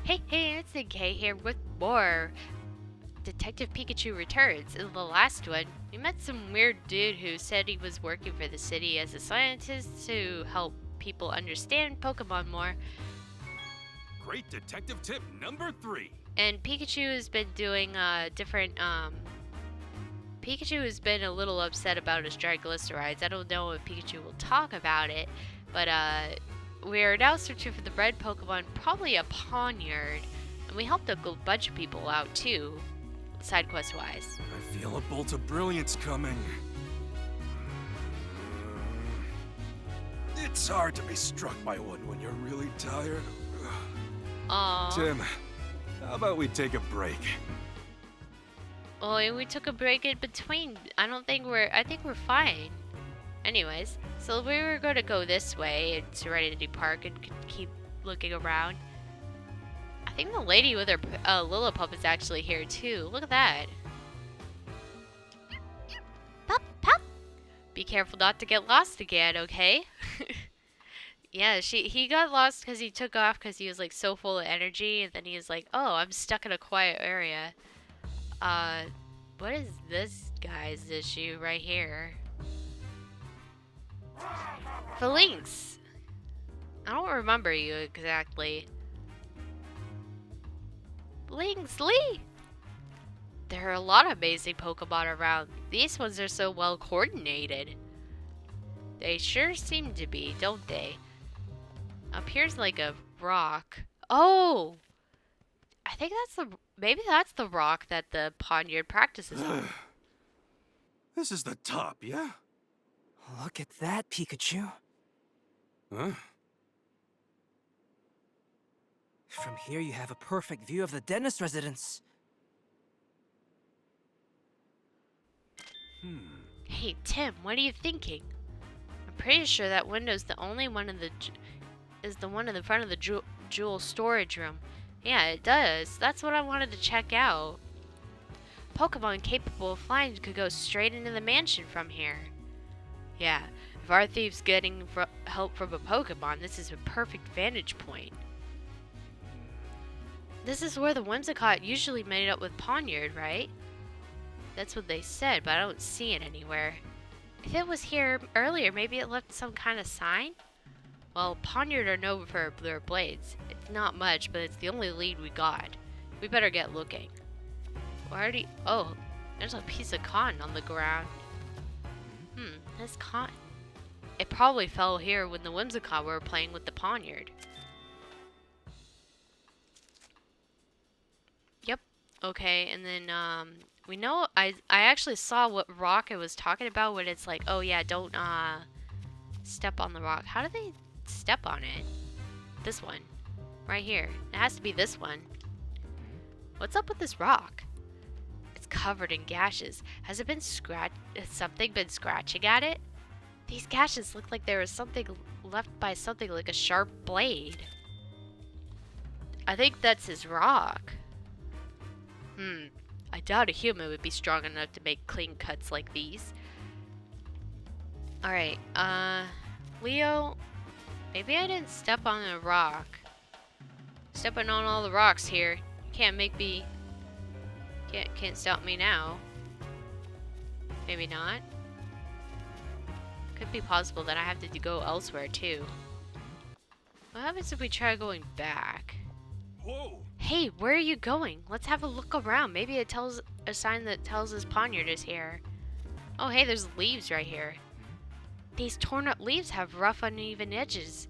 Hey, it's K here with more Detective Pikachu Returns. In the last one, we met some weird dude who said he was working for the city as a scientist to help people understand Pokemon more. Great detective tip number 3. And Pikachu has been doing Pikachu has been a little upset about his triglycerides. I don't know if Pikachu will talk about it, but we're now searching for the red Pokemon, probably a Pawniard. And we helped a bunch of people out too, side quest wise. I feel a bolt of brilliance coming. It's hard to be struck by one when you're really tired. Aww. Tim, how about we take a break? Well, we took a break in between. I think we're fine. Anyways, so we were going to go this way in Serenity Park and keep looking around. I think the lady with her Lillipup is actually here too. Look at that. Pop, pop. Be careful not to get lost again, okay? Yeah, he got lost because he took off because he was like so full of energy, and then he was like, oh, I'm stuck in a quiet area. What is this guy's issue right here? Phalanx! I don't remember you exactly. Lee! There are a lot of amazing Pokemon around. These ones are so well coordinated. They sure seem to be, don't they? Up here's like a rock. Oh! I think maybe that's the rock that the Pawniard practices on. This is the top, yeah? Look at that, Pikachu. Huh? From here you have a perfect view of the dentist residence. Hey, Tim, what are you thinking? I'm pretty sure that window's the only one is the one in the front of the jewel storage room. Yeah, it does. That's what I wanted to check out. Pokemon capable of flying could go straight into the mansion from here. Yeah, if our thief's getting help from a Pokemon, this is a perfect vantage point. This is where the Whimsicott usually made up with Pawniard, right? That's what they said, but I don't see it anywhere. If it was here earlier, maybe it left some kind of sign? Well, Pawniard are known for their blades. It's not much, but it's the only lead we got. We better get looking. Oh, there's a piece of cotton on the ground. This cotton. It probably fell here when the Whimsicott were playing with the Pawniard. Yep. Okay, and then, we know, I actually saw what rock it was talking about when it's like, oh yeah, don't, step on the rock. How do they step on it? This one. Right here. It has to be this one. What's up with this rock? It's covered in gashes. Has something been scratching at it? These gashes look like there was something left by something like a sharp blade. I think that's his rock. I doubt a human would be strong enough to make clean cuts like these. Alright, Leo, maybe I didn't step on a rock. Stepping on all the rocks here. Can't stop me now. Maybe not. Could be possible that I have to go elsewhere too. What happens if we try going back? Whoa! Hey, where are you going? Let's have a look around. Maybe it tells a sign that tells us Pawniard is here. Oh, hey, there's leaves right here. These torn up leaves have rough, uneven edges.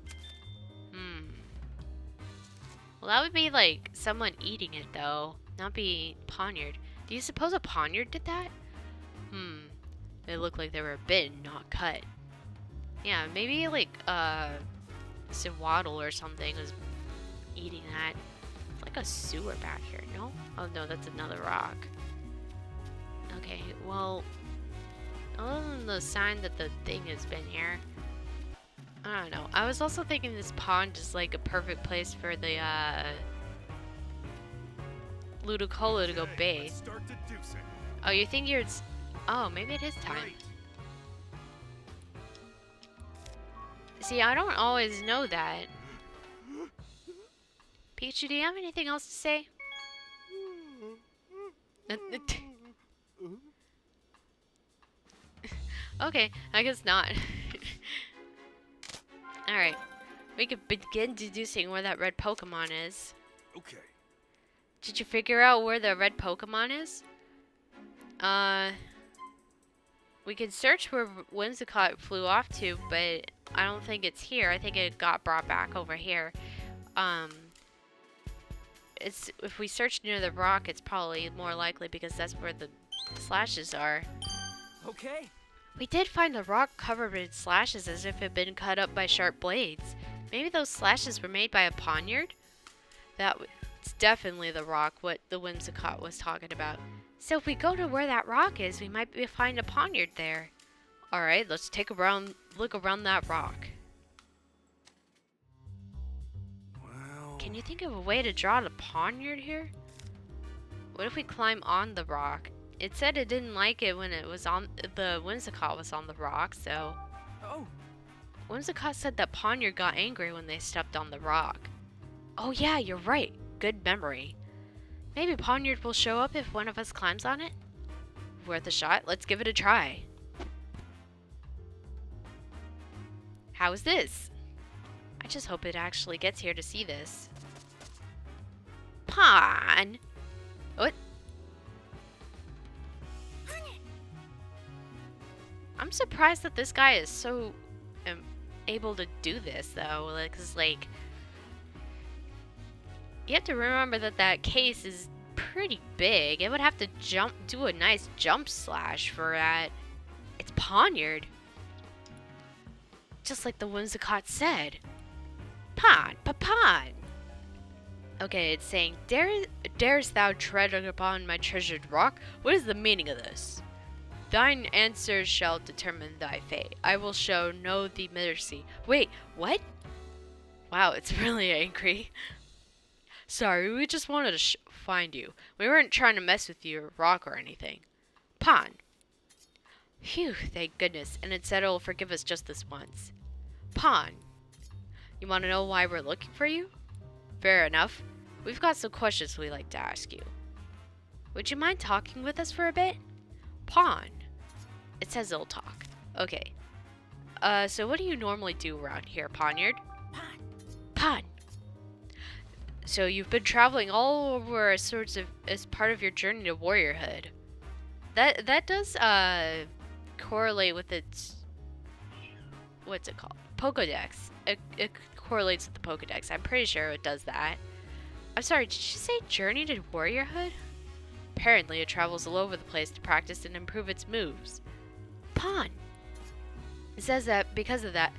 Well, that would be like someone eating it, though. Not be Pawniard. Do you suppose a Pawniard did that? They look like they were bitten, not cut. Yeah, maybe like, Swaddle or something was eating that. It's like a sewer back here, no? Oh, no, that's another rock. Okay, well, other than the sign that the thing has been here, I don't know. I was also thinking this pond is like a perfect place for the, Ludicolo to go bathe. Oh, you think oh, maybe it is time. See, I don't always know that. Pikachu, do you have anything else to say? Okay, I guess not. Alright. We could begin deducing where that red Pokemon is. Okay. Did you figure out where the red Pokemon is? We could search where Whimsicott flew off to, but I don't think it's here. I think it got brought back over here. If we search near the rock, it's probably more likely because that's where the slashes are. Okay. We did find the rock covered in slashes as if it had been cut up by sharp blades. Maybe those slashes were made by a Pawniard? It's definitely the rock what the Whimsicott was talking about. So if we go to where that rock is, we might find a Pawniard there. Alright, let's take a look around that rock. Well... Can you think of a way to draw the Pawniard here? What if we climb on the rock? It said it didn't like it when it was on the Whimsicott was on the rock, so... Oh. Whimsicott said that Pawniard got angry when they stepped on the rock. Oh yeah, you're right. Good memory. Maybe Pawniard will show up if one of us climbs on it? Worth a shot? Let's give it a try. How is this? I just hope it actually gets here to see this. Pawn! What? I'm surprised that this guy is so able to do this, though. Because, like, you have to remember that case is pretty big. It would have to do a nice jump slash for that. It's Pawniard. Just like the Whimsicott said. Pawn. Okay, it's saying, Darest thou tread upon my treasured rock? What is the meaning of this? Thine answer shall determine thy fate. I will know thee mercy. Wait, what? Wow, it's really angry. Sorry, we just wanted to find you. We weren't trying to mess with your rock or anything. Pawn. Phew, thank goodness. And it said it will forgive us just this once. Pawn. You want to know why we're looking for you? Fair enough. We've got some questions we'd like to ask you. Would you mind talking with us for a bit? Pawn. It says it'll talk. Okay. So what do you normally do around here, Pawniard? Pawn. So you've been traveling all over as part of your journey to warriorhood. That does correlate with its, what's it called? Pokédex. It correlates with the Pokédex. I'm pretty sure it does that. I'm sorry, did you say journey to warriorhood? Apparently it travels all over the place to practice and improve its moves. Pawn. It says that because of that,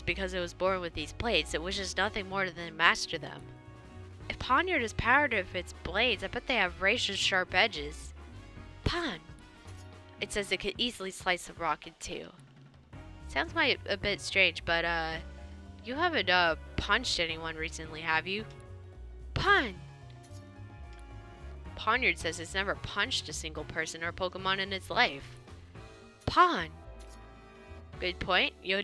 because it was born with these blades, it wishes nothing more than master them. If Pawniard is proud of its blades, I bet they have razor-sharp edges. Pawn. It says it could easily slice a rock in two. Sounds a bit strange, but you haven't punched anyone recently, have you? Pawn. Pawniard says it's never punched a single person or Pokemon in its life. Pawn. Good point. You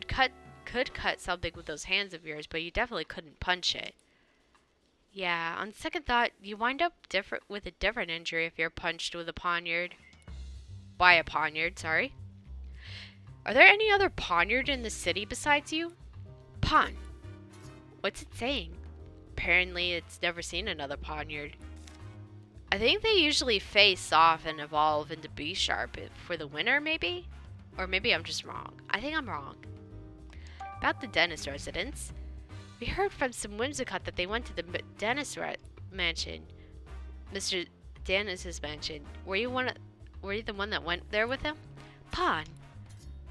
could cut something with those hands of yours, but you definitely couldn't punch it. Yeah, on second thought, you wind up with a different injury if you're punched with a Pawniard. By a Pawniard, sorry. Are there any other Pawniard in the city besides you? Pawn. What's it saying? Apparently, it's never seen another Pawniard. I think they usually face off and evolve into B-Sharp for the winter, maybe? Or maybe I'm just wrong. I think I'm wrong. About the dentist residence. We heard from some Whimsicott that they went to the dentist mansion. Mr. Dennis's mansion. Were you the one that went there with him? Pawn.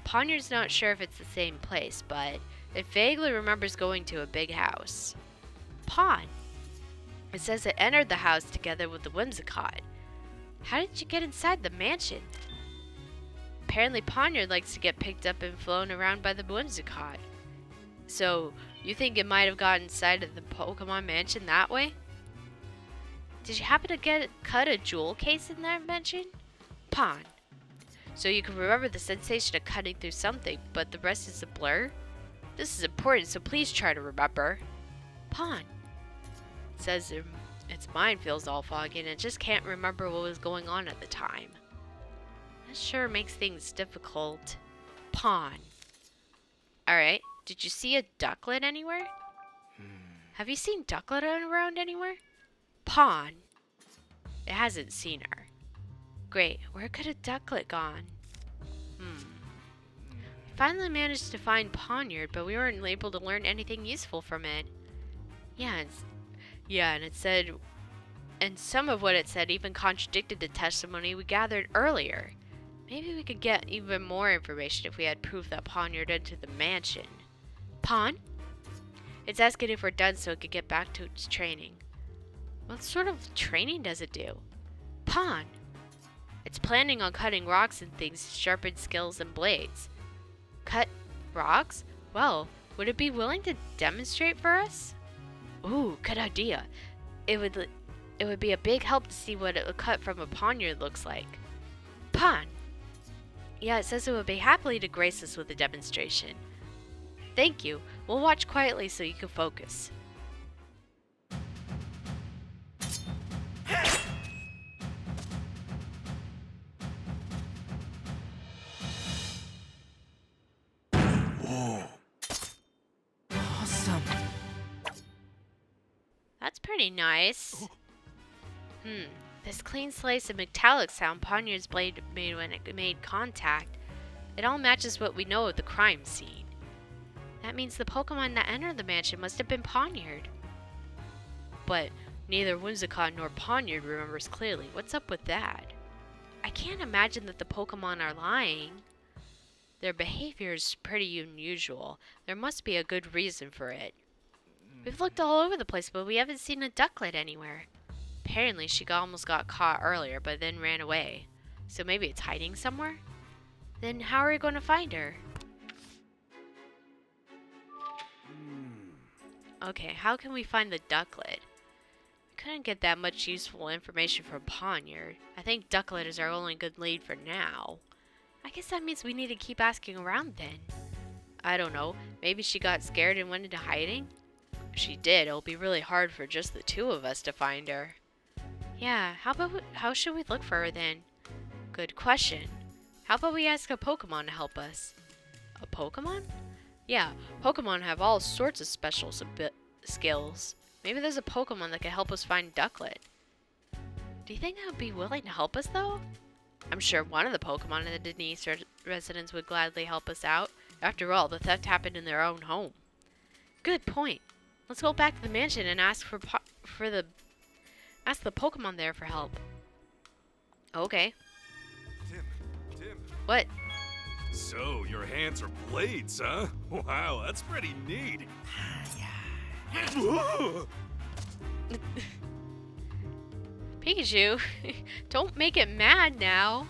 Pawniard's not sure if it's the same place, but it vaguely remembers going to a big house. Pawn. It says it entered the house together with the Whimsicott. How did you get inside the mansion? Apparently Pawniard likes to get picked up and flown around by the Whimsicott. So, you think it might have got inside of the Pokemon mansion that way? Did you happen to cut a jewel case in that mansion? Pawn. So you can remember the sensation of cutting through something, but the rest is a blur? This is important, so please try to remember. Pawn. says its mind feels all foggy and it just can't remember what was going on at the time. That sure makes things difficult. Pawn. Alright, did you see a ducklet anywhere? Have you seen ducklet around anywhere? Pawn. It hasn't seen her. Great, where could a ducklet gone? Finally managed to find Pawniard, but we weren't able to learn anything useful from it. And it said, and some of what it said even contradicted the testimony we gathered earlier. Maybe we could get even more information if we had proof that Pawniard entered the mansion. Pawn? It's asking if we're done so it could get back to its training. What sort of training does it do? Pawn. It's planning on cutting rocks and things to sharpen skills and blades. Cut rocks? Well, would it be willing to demonstrate for us? Ooh, good idea. It would be a big help to see what a cut from a poniard looks like. Pawn. Yeah, it says it would be happily to grace us with a demonstration. Thank you. We'll watch quietly so you can focus. Awesome. That's pretty nice. This clean slice of metallic sound Pawniard's blade made when it made contact. It all matches what we know of the crime scene. That means the Pokemon that entered the mansion must have been Pawniard. But neither Whimsicott nor Pawniard remembers clearly. What's up with that? I can't imagine that the Pokemon are lying. Their behavior is pretty unusual. There must be a good reason for it. We've looked all over the place, but we haven't seen a ducklet anywhere. Apparently, she almost got caught earlier, but then ran away. So maybe it's hiding somewhere? Then how are we going to find her? Okay, how can we find the ducklet? We couldn't get that much useful information from Pawniard. I think ducklet is our only good lead for now. I guess that means we need to keep asking around then. I don't know, maybe she got scared and went into hiding? If she did, it'll be really hard for just the two of us to find her. Yeah, how should we look for her then? Good question. How about we ask a Pokemon to help us? A Pokemon? Yeah, Pokemon have all sorts of special skills. Maybe there's a Pokemon that can help us find Ducklet. Do you think that would be willing to help us though? I'm sure one of the Pokemon in the Denise residence would gladly help us out. After all, the theft happened in their own home. Good point. Let's go back to the mansion and ask the Pokemon there for help. Okay. Tim. What? So, your hands are blades, huh? Wow, that's pretty neat. Pikachu, don't make it mad now.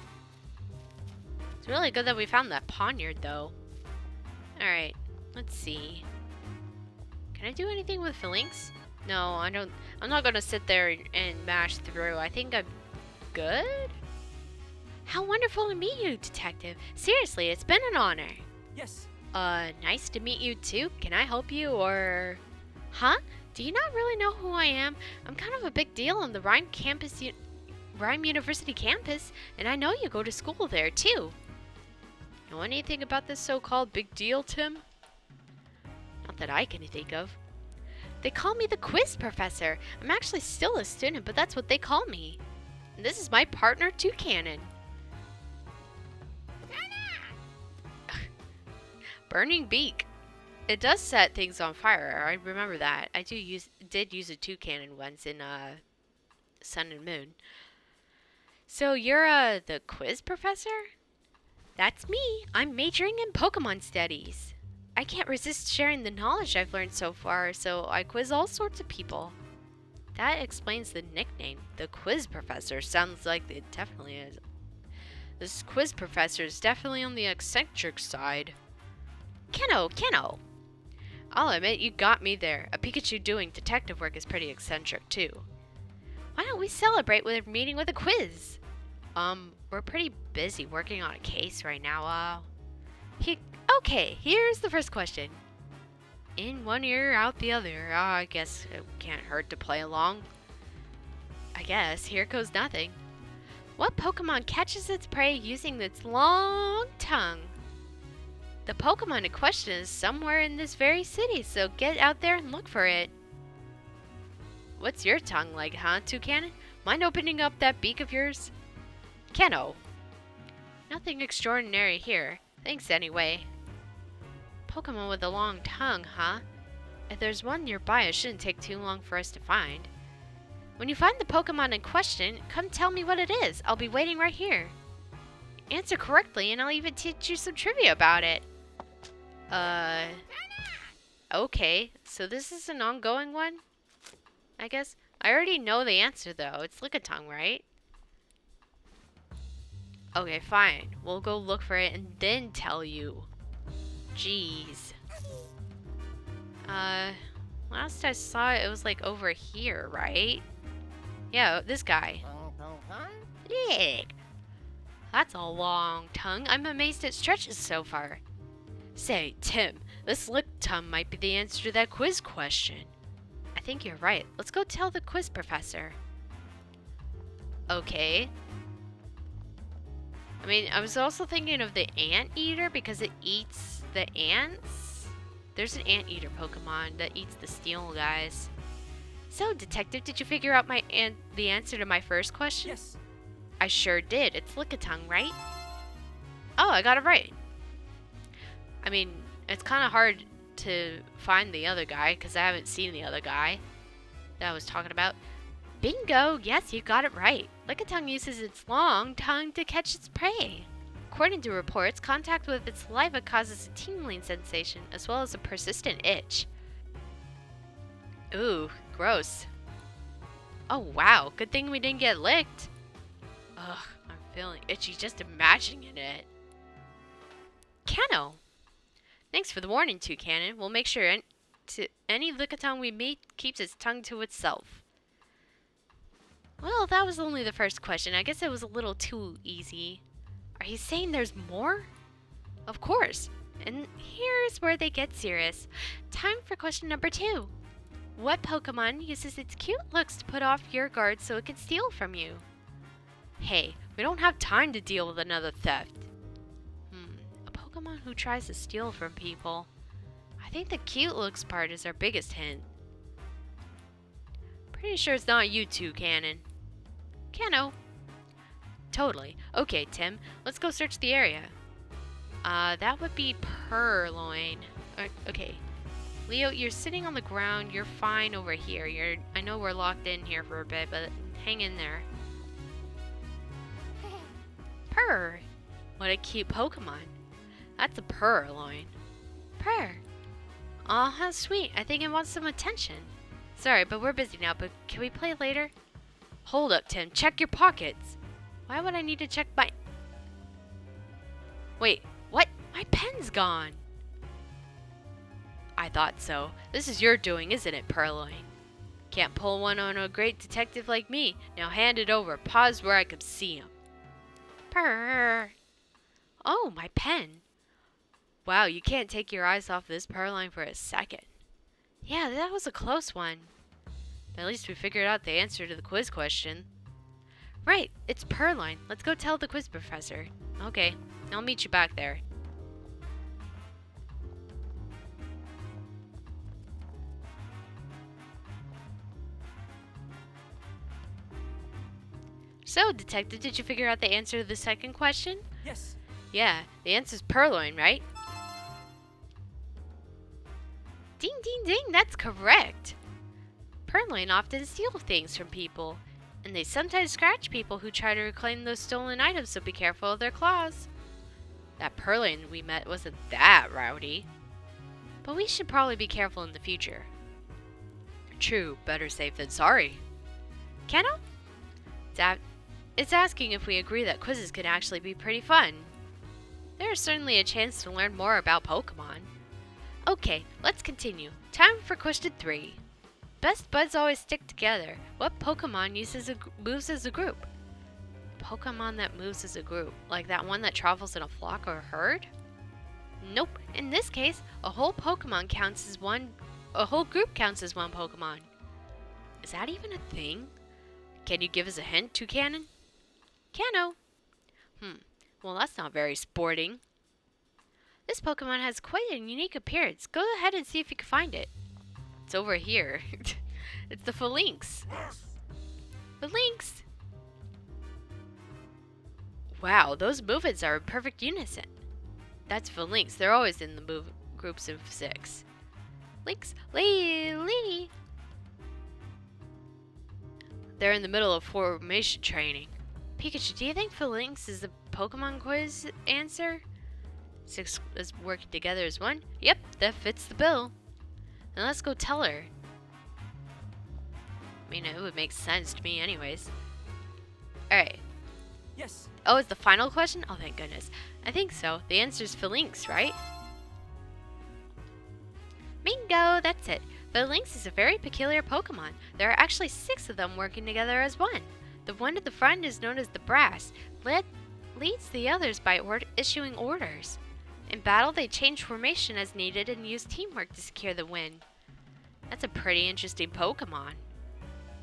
It's really good that we found that Pawniard, though. Alright, let's see. Can I do anything with Phalanx? No, I don't. I'm not gonna sit there and mash through. I think I'm good? How wonderful to meet you, Detective. Seriously, it's been an honor. Yes. Nice to meet you too. Can I help you or... Huh? Do you not really know who I am? I'm kind of a big deal on the Rhyme University campus, and I know you go to school there too. Know anything about this so-called big deal, Tim? Not that I can think of. They call me the quiz professor. I'm actually still a student, but that's what they call me. And this is my partner, Toucanon. Burning Beak. It does set things on fire. I remember that. I did use a Toucanon once in Sun and Moon. So you're the quiz professor? That's me. I'm majoring in Pokemon studies. I can't resist sharing the knowledge I've learned so far, so I quiz all sorts of people. That explains the nickname. The quiz professor sounds like it definitely is. This quiz professor is definitely on the eccentric side. Kenno! I'll admit you got me there. A Pikachu doing detective work is pretty eccentric too. Why don't we celebrate with a meeting with a quiz? We're pretty busy working on a case right now. Okay, here's the first question. In one ear, out the other. I guess it can't hurt to play along. I guess. Here goes nothing. What Pokemon catches its prey using its long tongue? The Pokemon in question is somewhere in this very city, so get out there and look for it. What's your tongue like, huh, Toucannon? Mind opening up that beak of yours? Keno. Nothing extraordinary here. Thanks anyway. Pokemon with a long tongue, huh? If there's one nearby, it shouldn't take too long for us to find. When you find the Pokemon in question, come tell me what it is. I'll be waiting right here. Answer correctly, and I'll even teach you some trivia about it. Okay, so this is an ongoing one? I guess. I already know the answer, though. It's Lickitung, right? Okay, fine. We'll go look for it and then tell you. Jeez. Last I saw it, it was like over here, right? Yeah, this guy. Yeah. That's a long tongue. I'm amazed it stretches so far. Say, Tim, this Lickitung might be the answer to that quiz question. I think you're right. Let's go tell the quiz professor. Okay. I mean, I was also thinking of the anteater because it eats the ants. There's an anteater Pokemon that eats the steel guys. So, Detective, did you figure out the answer to my first question? Yes. I sure did. It's Lickitung, right? Oh, I got it right. I mean, it's kind of hard to find the other guy because I haven't seen the other guy that I was talking about. Bingo! Yes, you got it right. Lickitung uses its long tongue to catch its prey. According to reports, contact with its saliva causes a tingling sensation as well as a persistent itch. Ooh, gross. Oh wow, good thing we didn't get licked. Ugh, I'm feeling itchy just imagining it. Keno! Thanks for the warning, Toucannon. We'll make sure any Lickitung we meet keeps its tongue to itself. Well, that was only the first question. I guess it was a little too easy. Are you saying there's more? Of course. And here's where they get serious. Time for question number 2. What Pokemon uses its cute looks to put off your guard so it can steal from you? Hey, we don't have time to deal with another theft. A Pokemon who tries to steal from people. I think the cute looks part is our biggest hint. Pretty sure it's not you, Toucannon. Keno. Totally. Okay, Tim, let's go search the area. That would be Purloin. Okay. Leo, you're sitting on the ground. You're fine over here. I know we're locked in here for a bit, but hang in there. Purr. What a cute Pokemon. That's a Purloin. Purr. Aw, how sweet. I think it wants some attention. Sorry, but we're busy now, but can we play later? Hold up, Tim. Check your pockets. Why would I need to check my... Wait, what? My pen's gone. I thought so. This is your doing, isn't it, Purloin? Can't pull one on a great detective like me. Now hand it over. Pause where I can see him. Purr. Oh, my pen. Wow, you can't take your eyes off this Purloin for a second. Yeah, that was a close one. At least we figured out the answer to the quiz question. Right, it's Purloin. Let's go tell the quiz professor. Okay, I'll meet you back there. So, Detective, did you figure out the answer to the second question? Yes. Yeah, the answer's Purloin, right? Ding, ding, ding, that's correct. Purloin often steal things from people, and they sometimes scratch people who try to reclaim those stolen items, so be careful of their claws. That Purloin we met wasn't that rowdy, but we should probably be careful in the future. True, better safe than sorry. Keno? It's asking if we agree that quizzes can actually be pretty fun. There's certainly a chance to learn more about Pokemon. Okay, let's continue. Time for question 3. Best buds always stick together. What Pokemon moves as a group? Pokemon that moves as a group. Like that one that travels in a flock or a herd? Nope. In this case, a whole Pokemon counts as one. A whole group counts as one Pokemon. Is that even a thing? Can you give us a hint, Toucanon? Cano. Well, that's not very sporting. This Pokemon has quite a unique appearance. Go ahead and see if you can find it. It's over here. It's the Phalanx. Phalanx! Wow, those movements are in perfect unison. That's Phalanx. They're always in the groups of 6. Lynx, Lee. They're in the middle of formation training. Pikachu, do you think Phalanx is the Pokemon quiz answer? 6 is working together as one? Yep, that fits the bill. Now let's go tell her. I mean, it would make sense to me anyways. Alright. Yes. Oh, it's the final question? Oh, thank goodness. I think so. The answer's Phalanx, right? Bingo! That's it. Phalanx is a very peculiar Pokemon. There are actually 6 of them working together as one. The one at the front is known as the Brass. Leads the others by issuing orders. In battle, they change formation as needed and use teamwork to secure the win. That's a pretty interesting Pokemon.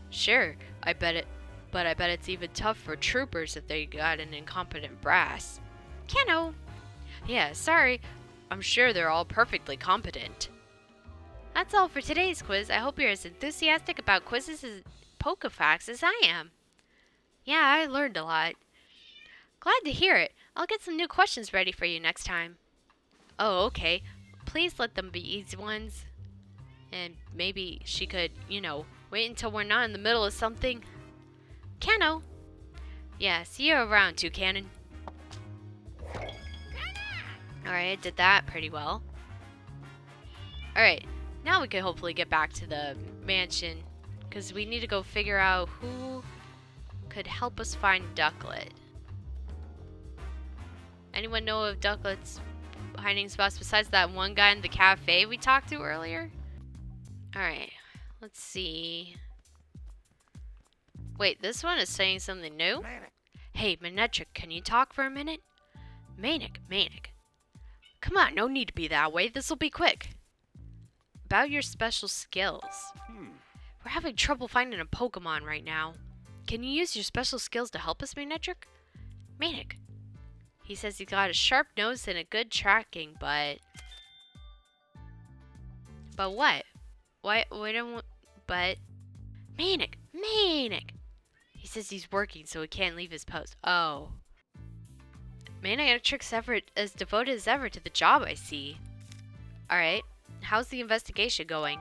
Sure, I bet it's even tough for troopers if they got an incompetent Brass. Cano. Yeah, sorry. I'm sure they're all perfectly competent. That's all for today's quiz. I hope you're as enthusiastic about quizzes and Pokefacts as I am. Yeah, I learned a lot. Glad to hear it. I'll get some new questions ready for you next time. Oh, okay. Please let them be easy ones. And maybe she could, wait until we're not in the middle of something. Cano. Yeah, see you around, Toucanon. Alright, did that pretty well. Alright, now we can hopefully get back to the mansion. Because we need to go figure out who could help us find Ducklet. Anyone know of Ducklet's hiding spots besides that one guy in the cafe we talked to earlier? Alright, let's see. Wait, this one is saying something new? Hey, Manectric, can you talk for a minute? Manic. Come on, no need to be that way. This'll be quick. About your special skills. We're having trouble finding a Pokemon right now. Can you use your special skills to help us, Manectric? Manic. He says he's got a sharp nose and a good tracking, but... But what? But... Manic! He says he's working, so he can't leave his post. Oh. Manectric's as devoted as ever to the job, I see. Alright. How's the investigation going?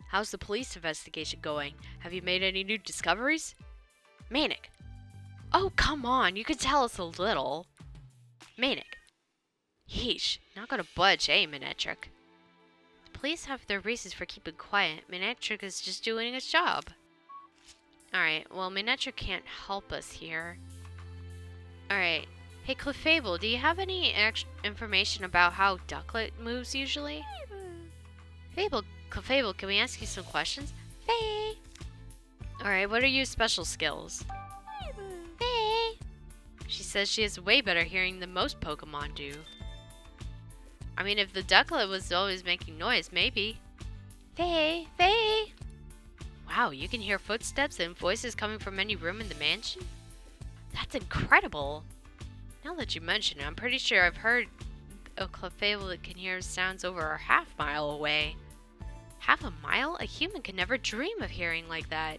How's the police investigation going? Have you made any new discoveries? Manic. Oh, come on. You could tell us a little. Manic. Yeesh. Not gonna budge, eh, Manectric? The police have their reasons for keeping quiet. Manectric is just doing his job. Alright, well, Manectric can't help us here. Alright. Hey, Clefable, do you have any information about how Ducklet moves usually? Clefable, can we ask you some questions? Faye! Alright, what are your special skills? Faye! She says she has way better hearing than most Pokemon do. I mean, if the Ducklet was always making noise, maybe. Faye! Wow, you can hear footsteps and voices coming from any room in the mansion? That's incredible! Now that you mention it, I'm pretty sure I've heard a Clefable that can hear sounds over a half-mile away. Half a mile? A human could never dream of hearing like that.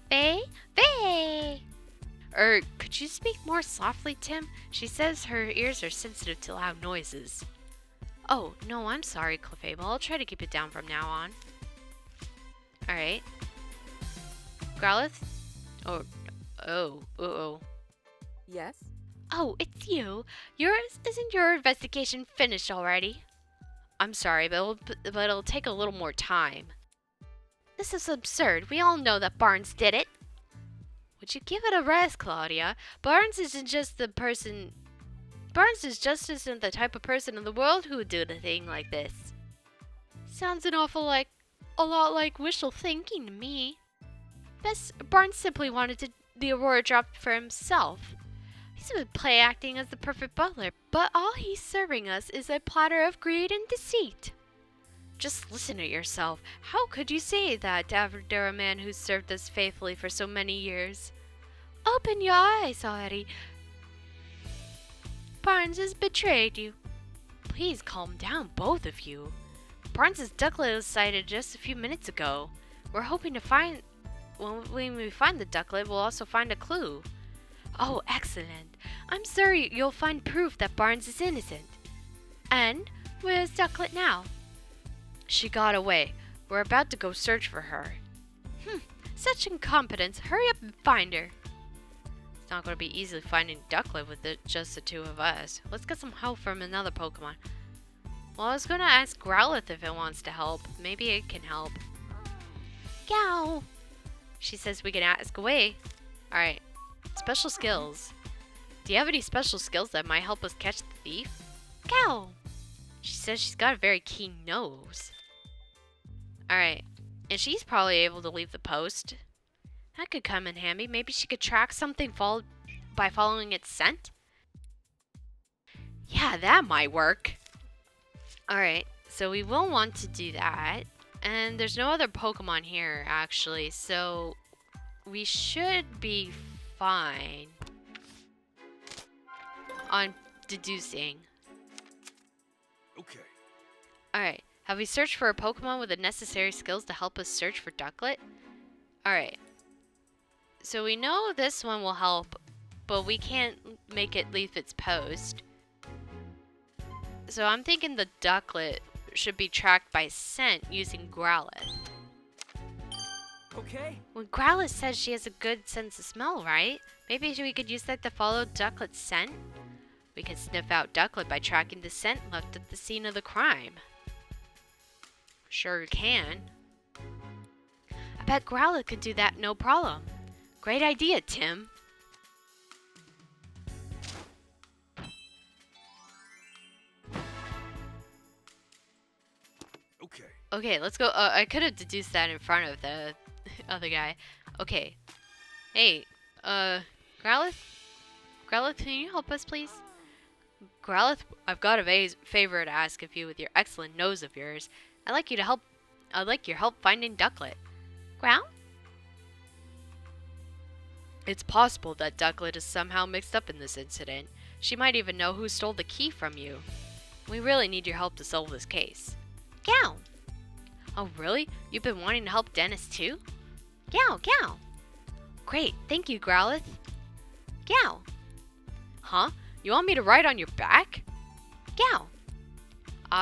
Faye? Could you speak more softly, Tim? She says her ears are sensitive to loud noises. Oh, no, I'm sorry, Clefable. I'll try to keep it down from now on. Alright. Growlithe? Oh. Yes? Oh, it's you. Isn't your investigation finished already? I'm sorry, but it'll take a little more time. This is absurd. We all know that Barnes did it. Would you give it a rest, Claudia? Barnes isn't the type of person in the world who would do a thing like this. Sounds a lot like wishful thinking to me. Barnes simply wanted the Aurora dropped for himself. He's been play acting as the perfect butler, but all he's serving us is a platter of greed and deceit. Just listen to yourself. How could you say that after a man who's served us faithfully for so many years? Open your eyes already. Barnes has betrayed you. Please calm down, both of you. Barnes' ducklet was sighted just a few minutes ago. We're hoping to find... When we find the ducklet, we'll also find a clue. Oh, excellent. I'm sorry you'll find proof that Barnes is innocent. And where's Ducklet now? She got away. We're about to go search for her. Such incompetence. Hurry up and find her. It's not going to be easy finding Ducklet with just the two of us. Let's get some help from another Pokemon. Well, I was going to ask Growlithe if it wants to help. Maybe it can help. Yow! She says we can ask away. Alright. Special skills. Do you have any special skills that might help us catch the thief? Cow! She says she's got a very keen nose. Alright. And she's probably able to leave the post. That could come in handy. Maybe she could track something by following its scent? Yeah, that might work. Alright. So we will want to do that. And there's no other Pokemon here, actually. So we should be fine on deducing. Okay. Alright, have we searched for a Pokemon with the necessary skills to help us search for Ducklet? Alright. So we know this one will help, but we can't make it leave its post. So I'm thinking the Ducklet should be tracked by scent using Growlithe. Okay. Well, Growlithe says she has a good sense of smell, right? Maybe we could use that to follow Ducklet's scent? We can sniff out Ducklet by tracking the scent left at the scene of the crime. Sure can. I bet Growlithe could do that no problem. Great idea, Tim. Okay. Okay, let's go. I could have deduced that in front of the other guy. Okay. Hey, Growlithe? Growlithe, can you help us, please? Growlithe, I've got a favor to ask of you with your excellent nose of yours. I'd like your help finding Ducklet. Growl? It's possible that Ducklet is somehow mixed up in this incident. She might even know who stole the key from you. We really need your help to solve this case. Gow! Oh, really? You've been wanting to help Dennis too? Gow, gow! Great, thank you, Growlithe. Gow! Huh? You want me to ride on your back? Gow!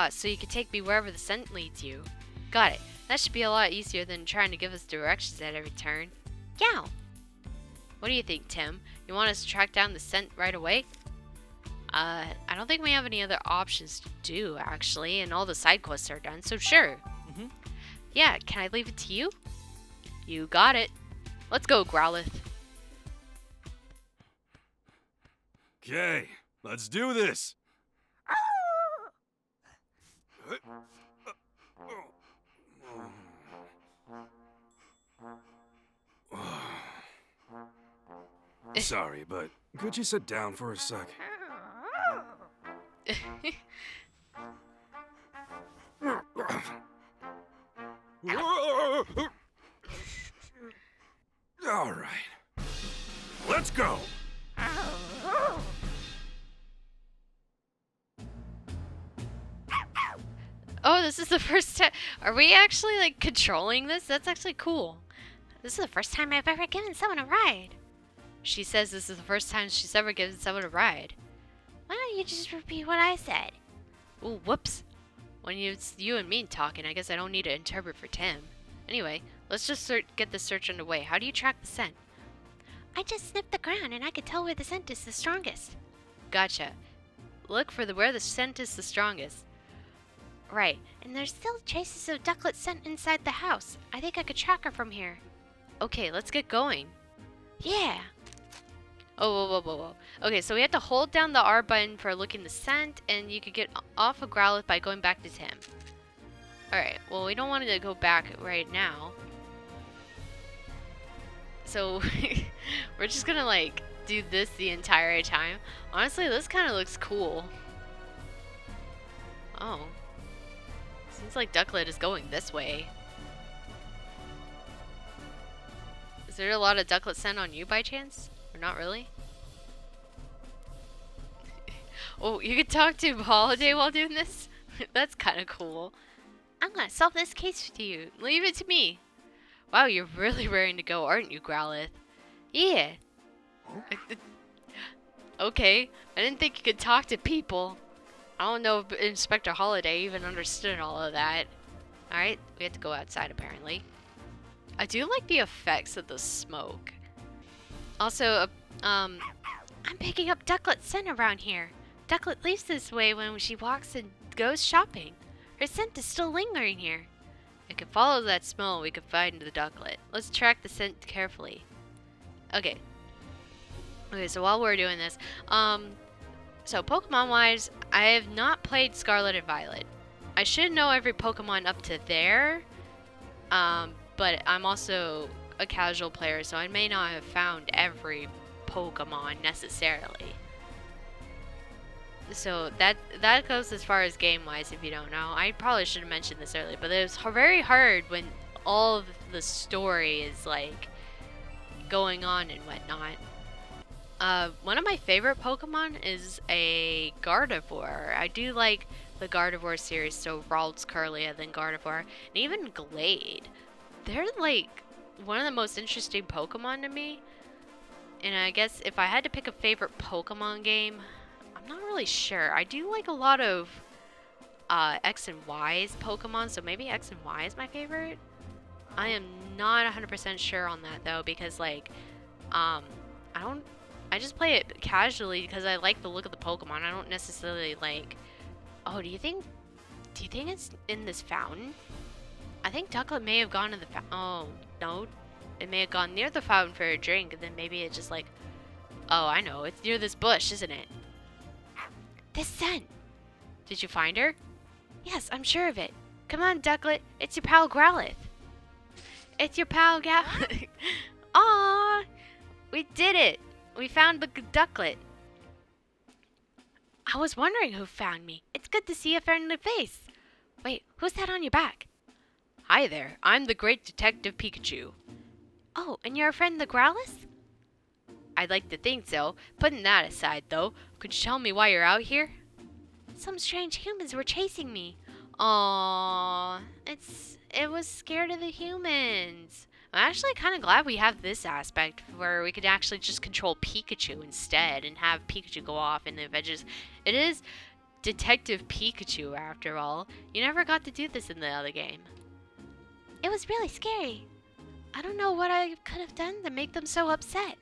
So you can take me wherever the scent leads you. Got it. That should be a lot easier than trying to give us directions at every turn. Gow! What do you think, Tim? You want us to track down the scent right away? I don't think we have any other options to do, actually, and all the side quests are done, so sure. Yeah, can I leave it to you? You got it. Let's go, Growlithe. Okay, let's do this. Sorry, but could you sit down for a sec? All right. Let's go. Oh, this is the first time. Are we actually, like, controlling this? That's actually cool. This is the first time I've ever given someone a ride. She says this is the first time she's ever given someone a ride. Why don't you just repeat what I said? Ooh, whoops. When it's you and me talking, I guess I don't need to interpret for Tim. Anyway, let's just get the search underway. How do you track the scent? I just sniffed the ground and I could tell where the scent is the strongest. Gotcha. Look for where the scent is the strongest. Right, and there's still traces of Ducklet scent inside the house. I think I could track her from here. Okay, let's get going. Yeah. Oh, whoa, whoa, whoa, whoa. Okay, so we have to hold down the R button for looking the scent, and you could get off of Growlithe by going back to Tim. Alright, well, we don't want to go back right now. So, we're just gonna, like, do this the entire time. Honestly, this kind of looks cool. Oh. Seems like Ducklet is going this way. Is there a lot of Ducklet scent on you by chance? Or not really? Oh, you could talk to Holiday while doing this? That's kind of cool. I'm gonna solve this case with you. Leave it to me. Wow, you're really raring to go, aren't you, Growlithe? Yeah. Okay, I didn't think you could talk to people. I don't know if Inspector Holiday even understood all of that. Alright, we have to go outside apparently. I do like the effects of the smoke. Also, I'm picking up Ducklet's scent around here. Ducklet leaves this way when she walks and goes shopping. Her scent is still lingering here. I can follow that smell, we can find the Ducklet. Let's track the scent carefully. Okay. Okay, so while we're doing this, so Pokemon-wise, I have not played Scarlet and Violet. I should know every Pokemon up to there, but I'm also a casual player, so I may not have found every Pokemon necessarily. So that goes as far as game-wise, if you don't know. I probably should have mentioned this earlier, but it was very hard when all of the story is, like, going on and whatnot. One of my favorite Pokemon is a Gardevoir. I do like the Gardevoir series, so Ralts, Kirlia, then Gardevoir, and even Glade. They're, like, one of the most interesting Pokemon to me. And I guess if I had to pick a favorite Pokemon game, I'm not really sure. I do like a lot of X and Y's Pokemon, so maybe X and Y is my favorite. I am not 100% sure on that though, because like, I just play it casually because I like the look of the Pokemon. I don't necessarily like. Oh, do you think it's in this fountain? I think Ducklet may have gone to the fountain. Oh no, it may have gone near the fountain for a drink, and then maybe it just like. Oh, I know. It's near this bush, isn't it? This scent! Did you find her? Yes, I'm sure of it. Come on, Ducklet. It's your pal Growlithe. It's your pal Growlithe. Aww! We did it! We found the Ducklet. I was wondering who found me. It's good to see a friendly face. Wait, who's that on your back? Hi there. I'm the great Detective Pikachu. Oh, and you're a friend of the Growlithe? I'd like to think so. Putting that aside, though, could you tell me why you're out here? Some strange humans were chasing me. Aww, it was scared of the humans. I'm actually kind of glad we have this aspect where we could actually just control Pikachu instead and have Pikachu go off in the adventures. It is Detective Pikachu, after all. You never got to do this in the other game. It was really scary. I don't know what I could have done to make them so upset.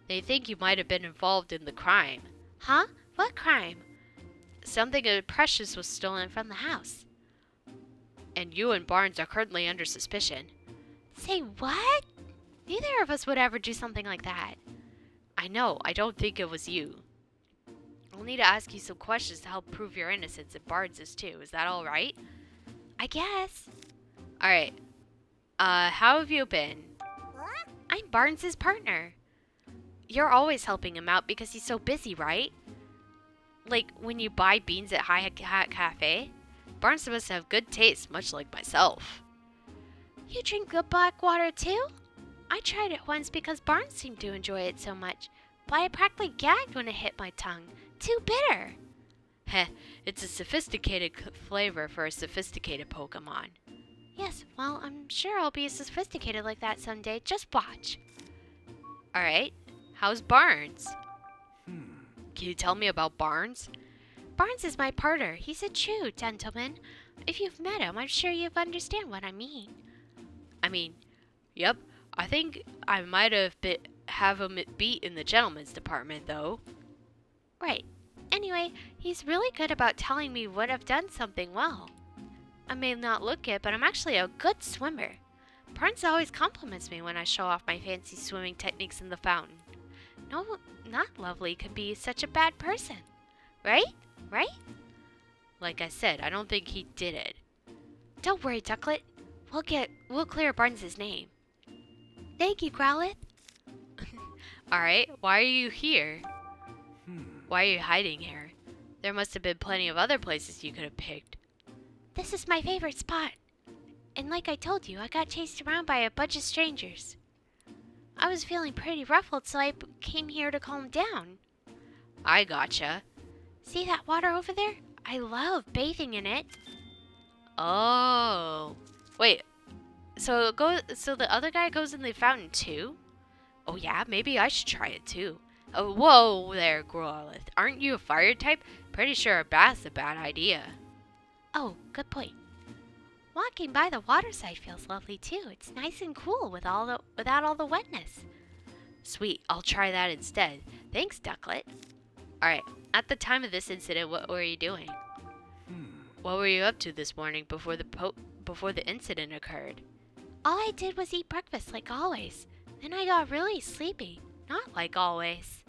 They think you might have been involved in the crime. Huh? What crime? Something precious was stolen from the house. And you and Barnes are currently under suspicion. Say what? Neither of us would ever do something like that. I know, I don't think it was you. I'll need to ask you some questions to help prove your innocence, and Barnes' too. Is that alright? I guess. Alright. How have you been? I'm Barnes' partner. You're always helping him out because he's so busy, right? Like when you buy beans at Hi Hat Cafe? Barnes must have good taste, much like myself. You drink the black water too? I tried it once because Barnes seemed to enjoy it so much, but I practically gagged when it hit my tongue. Too bitter. Heh, it's a sophisticated flavor for a sophisticated Pokemon. Yes, well, I'm sure I'll be sophisticated like that someday. Just watch. Alright. How's Barnes? Can you tell me about Barnes? Barnes is my partner. He's a true gentleman. If you've met him, I'm sure you understand what I mean. Yep. I think I might have have him beat in the gentleman's department, though. Right. Anyway, he's really good about telling me when I've done something well. I may not look it, but I'm actually a good swimmer. Barnes always compliments me when I show off my fancy swimming techniques in the fountain. No, not Lovely could be such a bad person. Right? Right? Like I said, I don't think he did it. Don't worry, Ducklet. We'll clear Barnes' name. Thank you, Growlithe. Alright, why are you here? Hmm. Why are you hiding here? There must have been plenty of other places you could have picked. This is my favorite spot. And like I told you, I got chased around by a bunch of strangers. I was feeling pretty ruffled, so I came here to calm down. I gotcha. See that water over there? I love bathing in it. Oh. Wait. So the other guy goes in the fountain too? Oh yeah, maybe I should try it too. Oh, whoa there, Growlith. Aren't you a fire type? Pretty sure a bath's a bad idea. Oh, good point. Walking by the waterside feels lovely too. It's nice and cool without all the wetness. Sweet, I'll try that instead. Thanks, Ducklet. Alright, at the time of this incident, what were you doing? What were you up to this morning before the incident occurred? All I did was eat breakfast like always. Then I got really sleepy. Not like always.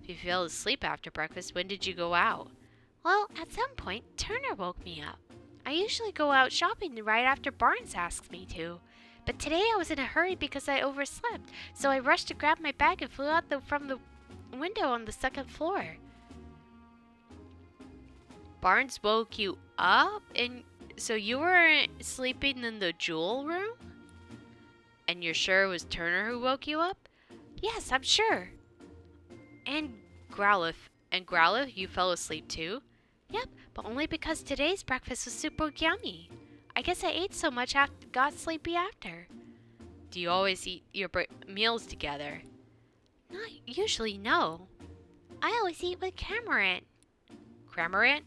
If you fell asleep after breakfast, when did you go out? Well, at some point, Turner woke me up. I usually go out shopping right after Barnes asks me to. But today I was in a hurry because I overslept, so I rushed to grab my bag and flew out from the window on the second floor. Barnes woke you up? And so you were sleeping in the jewel room? And you're sure it was Turner who woke you up? Yes, I'm sure. And Growlith, you fell asleep too? Yep, but only because today's breakfast was super yummy. I guess I ate so much I got sleepy after. Do you always eat your meals together? Not usually, no. I always eat with Cramorant. Cramorant?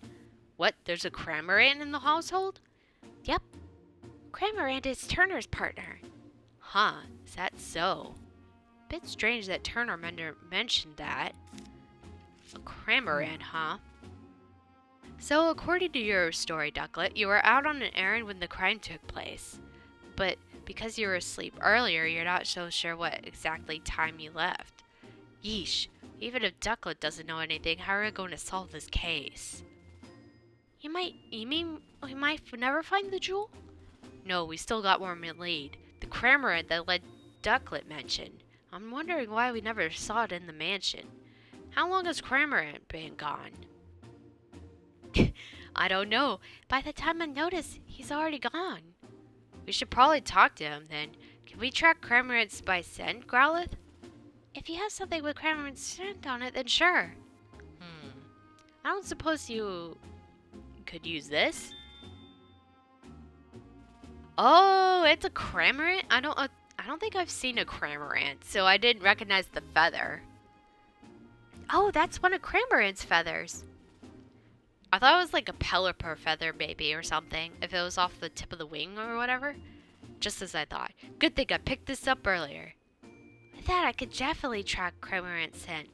What, there's a Cramorant in the household? Yep. Cramorant is Turner's partner. Huh, is that so? Bit strange that Turner mentioned that. A Cramorant, huh? So, according to your story, Ducklet, you were out on an errand when the crime took place. But because you were asleep earlier, you're not so sure what exactly time you left. Yeesh, even if Ducklet doesn't know anything, how are we going to solve this case? You mean we might never find the jewel? No, we still got one more lead. The Cramorant that led Ducklet mentioned. I'm wondering why we never saw it in the mansion. How long has Cramorant been gone? I don't know. By the time I notice, he's already gone. We should probably talk to him then. Can we track Cramorants by scent, Growlith? If you have something with Cramorant's scent on it, then sure. I don't suppose you could use this? Oh, it's a Cramorant? I don't think I've seen a Cramorant, so I didn't recognize the feather. Oh, that's one of Cramorant's feathers. I thought it was like a Pelipper feather maybe or something, if it was off the tip of the wing or whatever. Just as I thought. Good thing I picked this up earlier. With that, I could definitely track Cramorant's scent.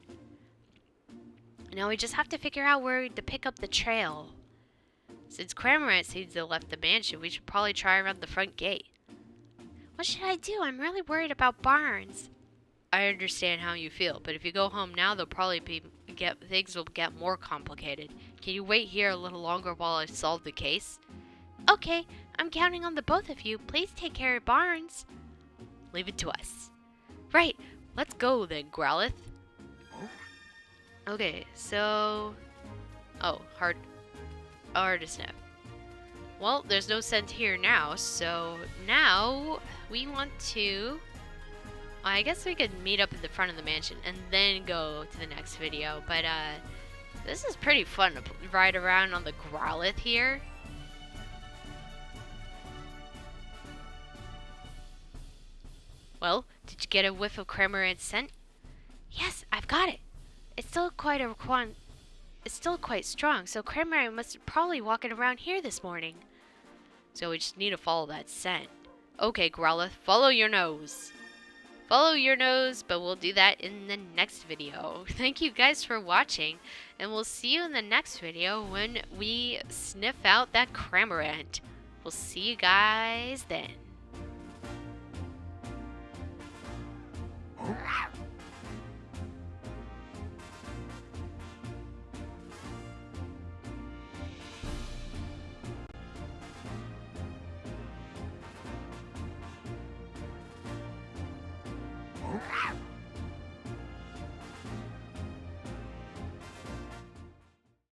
Now we just have to figure out where to pick up the trail. Since Cramorant seems to have left the mansion, we should probably try around the front gate. What should I do? I'm really worried about Barnes. I understand how you feel, but if you go home now, they'll probably things will get more complicated. Can you wait here a little longer while I solve the case? Okay, I'm counting on the both of you. Please take care of Barnes. Leave it to us. Right, let's go then, Growlith. Okay, so... Oh, hard to sniff. Well, there's no scent here now, so now we want to... I guess we could meet up at the front of the mansion and then go to the next video, but this is pretty fun to ride around on the Growlith here. Well, did you get a whiff of Cramorant's scent? Yes, I've got it. It's still quite strong, so Cramorant must probably walking around here this morning. So we just need to follow that scent. Okay, Growlith, follow your nose. Follow your nose, but we'll do that in the next video. Thank you guys for watching, and we'll see you in the next video when we sniff out that Cramorant. We'll see you guys then.